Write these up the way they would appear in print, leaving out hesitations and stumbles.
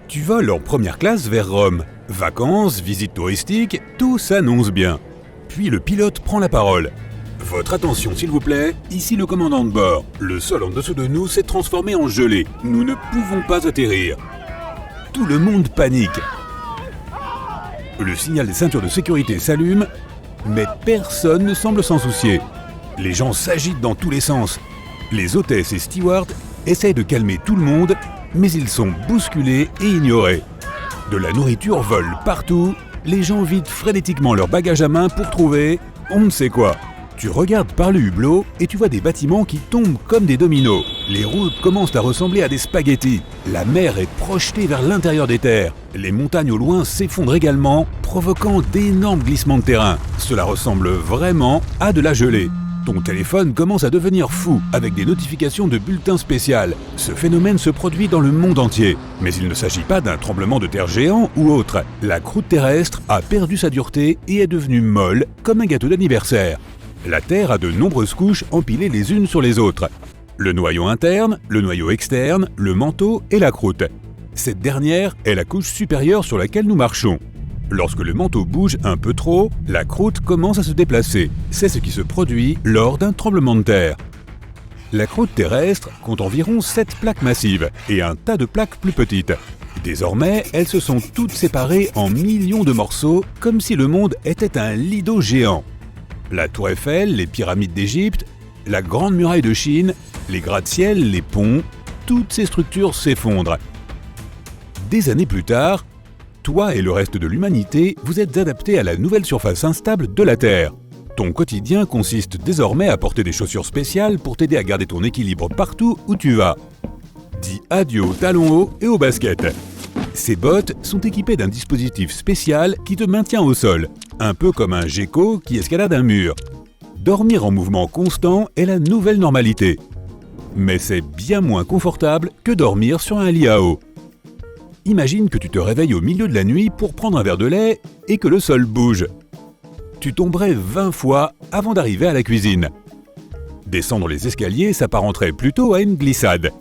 Tu voles en première classe vers Rome. Vacances, visites touristiques, tout s'annonce bien. Puis le pilote prend la parole. Votre attention s'il vous plaît, ici le commandant de bord. Le sol en dessous de nous s'est transformé en gelée. Nous ne pouvons pas atterrir. Tout le monde panique. Le signal des ceintures de sécurité s'allume, mais personne ne semble s'en soucier. Les gens s'agitent dans tous les sens. Les hôtesses et stewards essayent de calmer tout le monde, mais ils sont bousculés et ignorés. De la nourriture vole partout, les gens vident frénétiquement leur bagage à main pour trouver on ne sait quoi. Tu regardes par le hublot et tu vois des bâtiments qui tombent comme des dominos. Les routes commencent à ressembler à des spaghettis. La mer est projetée vers l'intérieur des terres. Les montagnes au loin s'effondrent également, provoquant d'énormes glissements de terrain. Cela ressemble vraiment à de la gelée. Ton téléphone commence à devenir fou avec des notifications de bulletins spécial. Ce phénomène se produit dans le monde entier. Mais il ne s'agit pas d'un tremblement de terre géant ou autre. La croûte terrestre a perdu sa dureté et est devenue molle comme un gâteau d'anniversaire. La Terre a de nombreuses couches empilées les unes sur les autres. Le noyau interne, le noyau externe, le manteau et la croûte. Cette dernière est la couche supérieure sur laquelle nous marchons. Lorsque le manteau bouge un peu trop, la croûte commence à se déplacer. C'est ce qui se produit lors d'un tremblement de terre. La croûte terrestre compte environ 7 plaques massives et un tas de plaques plus petites. Désormais, elles se sont toutes séparées en millions de morceaux, comme si le monde était un lido géant. La tour Eiffel, les pyramides d'Égypte, la grande muraille de Chine, les gratte-ciel, les ponts, toutes ces structures s'effondrent. Des années plus tard, toi et le reste de l'humanité, vous êtes adaptés à la nouvelle surface instable de la Terre. Ton quotidien consiste désormais à porter des chaussures spéciales pour t'aider à garder ton équilibre partout où tu vas. Dis adieu aux talons hauts et aux baskets. Ces bottes sont équipées d'un dispositif spécial qui te maintient au sol, un peu comme un gecko qui escalade un mur. Dormir en mouvement constant est la nouvelle normalité. Mais c'est bien moins confortable que dormir sur un lit à eau. Imagine que tu te réveilles au milieu de la nuit pour prendre un verre de lait et que le sol bouge. Tu tomberais 20 fois avant d'arriver à la cuisine. Descendre les escaliers s'apparenterait plutôt à une glissade.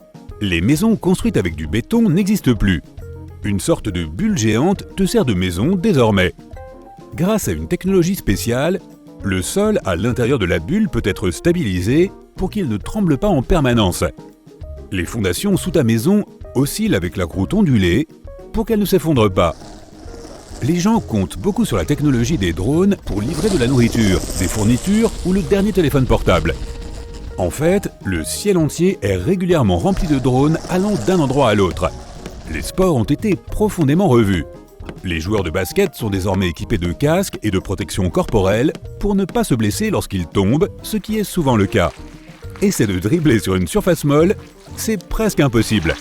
Les maisons construites avec du béton n'existent plus. Une sorte de bulle géante te sert de maison désormais. Grâce à une technologie spéciale, le sol à l'intérieur de la bulle peut être stabilisé pour qu'il ne tremble pas en permanence. Les fondations sous ta maison oscillent avec la croûte ondulée pour qu'elle ne s'effondre pas. Les gens comptent beaucoup sur la technologie des drones pour livrer de la nourriture, des fournitures ou le dernier téléphone portable. En fait, le ciel entier est régulièrement rempli de drones allant d'un endroit à l'autre. Les sports ont été profondément revus. Les joueurs de basket sont désormais équipés de casques et de protection corporelle pour ne pas se blesser lorsqu'ils tombent, ce qui est souvent le cas. Essaie de dribbler sur une surface molle, c'est presque impossible.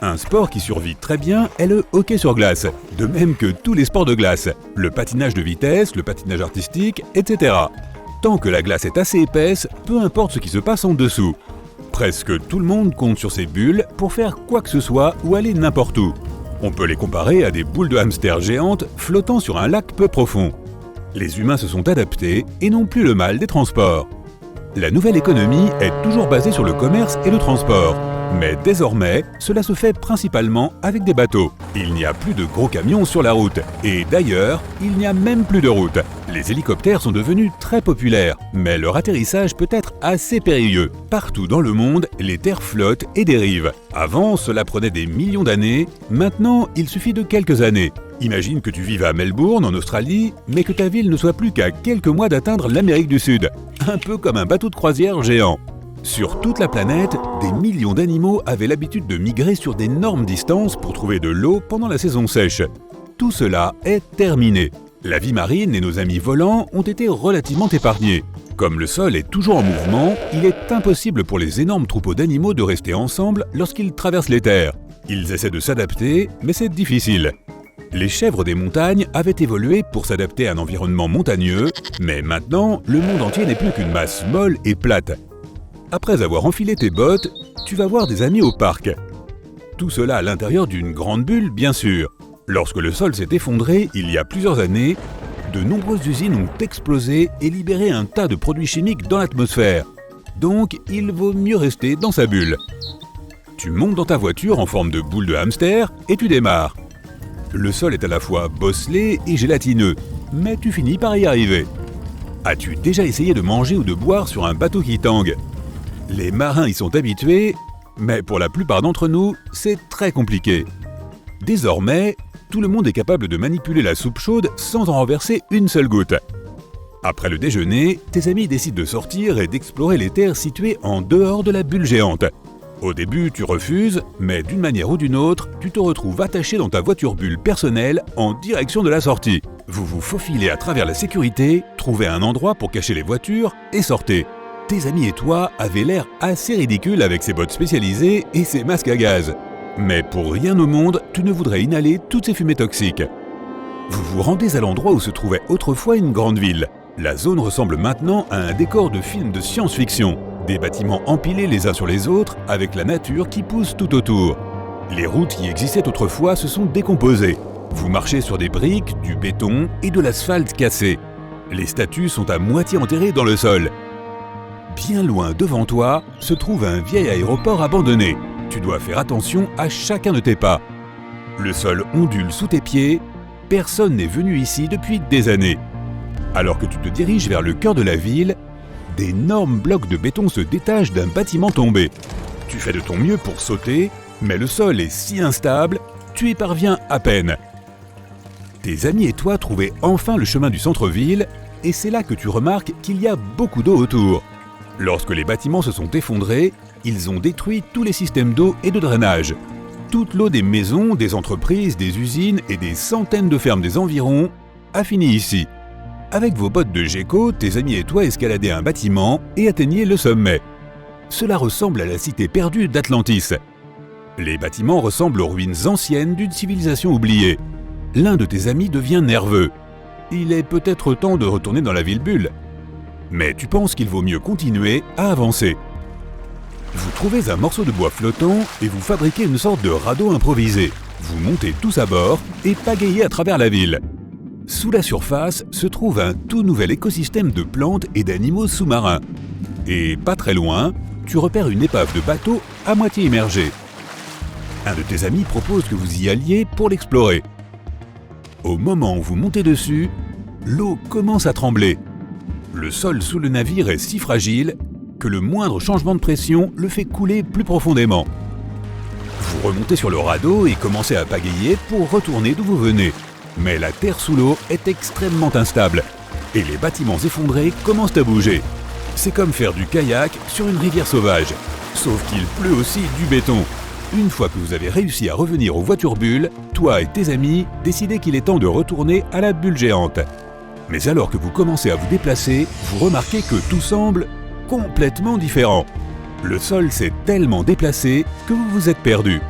Un sport qui survit très bien est le hockey sur glace, de même que tous les sports de glace, le patinage de vitesse, le patinage artistique, etc. Tant que la glace est assez épaisse, peu importe ce qui se passe en dessous. Presque tout le monde compte sur ces bulles pour faire quoi que ce soit ou aller n'importe où. On peut les comparer à des boules de hamster géantes flottant sur un lac peu profond. Les humains se sont adaptés et n'ont plus le mal des transports. La nouvelle économie est toujours basée sur le commerce et le transport. Mais désormais, cela se fait principalement avec des bateaux. Il n'y a plus de gros camions sur la route. Et d'ailleurs, il n'y a même plus de route. Les hélicoptères sont devenus très populaires, mais leur atterrissage peut être assez périlleux. Partout dans le monde, les terres flottent et dérivent. Avant, cela prenait des millions d'années. Maintenant, il suffit de quelques années. Imagine que tu vives à Melbourne, en Australie, mais que ta ville ne soit plus qu'à quelques mois d'atteindre l'Amérique du Sud. Un peu comme un bateau de croisière géant. Sur toute la planète, des millions d'animaux avaient l'habitude de migrer sur d'énormes distances pour trouver de l'eau pendant la saison sèche. Tout cela est terminé. La vie marine et nos amis volants ont été relativement épargnés. Comme le sol est toujours en mouvement, il est impossible pour les énormes troupeaux d'animaux de rester ensemble lorsqu'ils traversent les terres. Ils essaient de s'adapter, mais c'est difficile. Les chèvres des montagnes avaient évolué pour s'adapter à un environnement montagneux, mais maintenant, le monde entier n'est plus qu'une masse molle et plate. Après avoir enfilé tes bottes, tu vas voir des amis au parc. Tout cela à l'intérieur d'une grande bulle, bien sûr. Lorsque le sol s'est effondré il y a plusieurs années, de nombreuses usines ont explosé et libéré un tas de produits chimiques dans l'atmosphère. Donc, il vaut mieux rester dans sa bulle. Tu montes dans ta voiture en forme de boule de hamster et tu démarres. Le sol est à la fois bosselé et gélatineux, mais tu finis par y arriver. As-tu déjà essayé de manger ou de boire sur un bateau qui tangue? Les marins y sont habitués, mais pour la plupart d'entre nous, c'est très compliqué. Désormais, tout le monde est capable de manipuler la soupe chaude sans en renverser une seule goutte. Après le déjeuner, tes amis décident de sortir et d'explorer les terres situées en dehors de la bulle géante. Au début, tu refuses, mais d'une manière ou d'une autre, tu te retrouves attaché dans ta voiture bulle personnelle en direction de la sortie. Vous vous faufilez à travers la sécurité, trouvez un endroit pour cacher les voitures et sortez. Tes amis et toi avaient l'air assez ridicules avec ces bottes spécialisées et ces masques à gaz. Mais pour rien au monde, tu ne voudrais inhaler toutes ces fumées toxiques. Vous vous rendez à l'endroit où se trouvait autrefois une grande ville. La zone ressemble maintenant à un décor de film de science-fiction. Des bâtiments empilés les uns sur les autres avec la nature qui pousse tout autour. Les routes qui existaient autrefois se sont décomposées. Vous marchez sur des briques, du béton et de l'asphalte cassé. Les statues sont à moitié enterrées dans le sol. Bien loin devant toi se trouve un vieil aéroport abandonné. Tu dois faire attention à chacun de tes pas. Le sol ondule sous tes pieds. Personne n'est venu ici depuis des années. Alors que tu te diriges vers le cœur de la ville, d'énormes blocs de béton se détachent d'un bâtiment tombé. Tu fais de ton mieux pour sauter, mais le sol est si instable, tu y parviens à peine. Tes amis et toi trouvez enfin le chemin du centre-ville, et c'est là que tu remarques qu'il y a beaucoup d'eau autour. Lorsque les bâtiments se sont effondrés, ils ont détruit tous les systèmes d'eau et de drainage. Toute l'eau des maisons, des entreprises, des usines et des centaines de fermes des environs a fini ici. Avec vos bottes de Gecko, tes amis et toi escaladez un bâtiment et atteignez le sommet. Cela ressemble à la cité perdue d'Atlantis. Les bâtiments ressemblent aux ruines anciennes d'une civilisation oubliée. L'un de tes amis devient nerveux. Il est peut-être temps de retourner dans la ville bulle. Mais tu penses qu'il vaut mieux continuer à avancer. Vous trouvez un morceau de bois flottant et vous fabriquez une sorte de radeau improvisé. Vous montez tous à bord et pagayez à travers la ville. Sous la surface se trouve un tout nouvel écosystème de plantes et d'animaux sous-marins. Et pas très loin, tu repères une épave de bateau à moitié immergée. Un de tes amis propose que vous y alliez pour l'explorer. Au moment où vous montez dessus, l'eau commence à trembler. Le sol sous le navire est si fragile que le moindre changement de pression le fait couler plus profondément. Vous remontez sur le radeau et commencez à pagayer pour retourner d'où vous venez. Mais la terre sous l'eau est extrêmement instable et les bâtiments effondrés commencent à bouger. C'est comme faire du kayak sur une rivière sauvage, sauf qu'il pleut aussi du béton. Une fois que vous avez réussi à revenir aux voitures bulles, toi et tes amis décidez qu'il est temps de retourner à la bulle géante. Mais alors que vous commencez à vous déplacer, vous remarquez que tout semble complètement différent. Le sol s'est tellement déplacé que vous vous êtes perdu.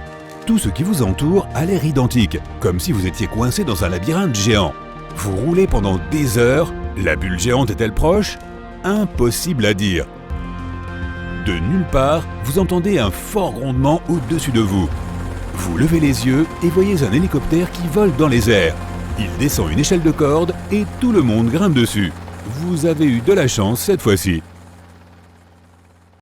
Tout ce qui vous entoure a l'air identique, comme si vous étiez coincé dans un labyrinthe géant. Vous roulez pendant des heures, la bulle géante est-elle proche? Impossible à dire. De nulle part, vous entendez un fort grondement au-dessus de vous. Vous levez les yeux et voyez un hélicoptère qui vole dans les airs. Il descend une échelle de corde et tout le monde grimpe dessus. Vous avez eu de la chance cette fois-ci.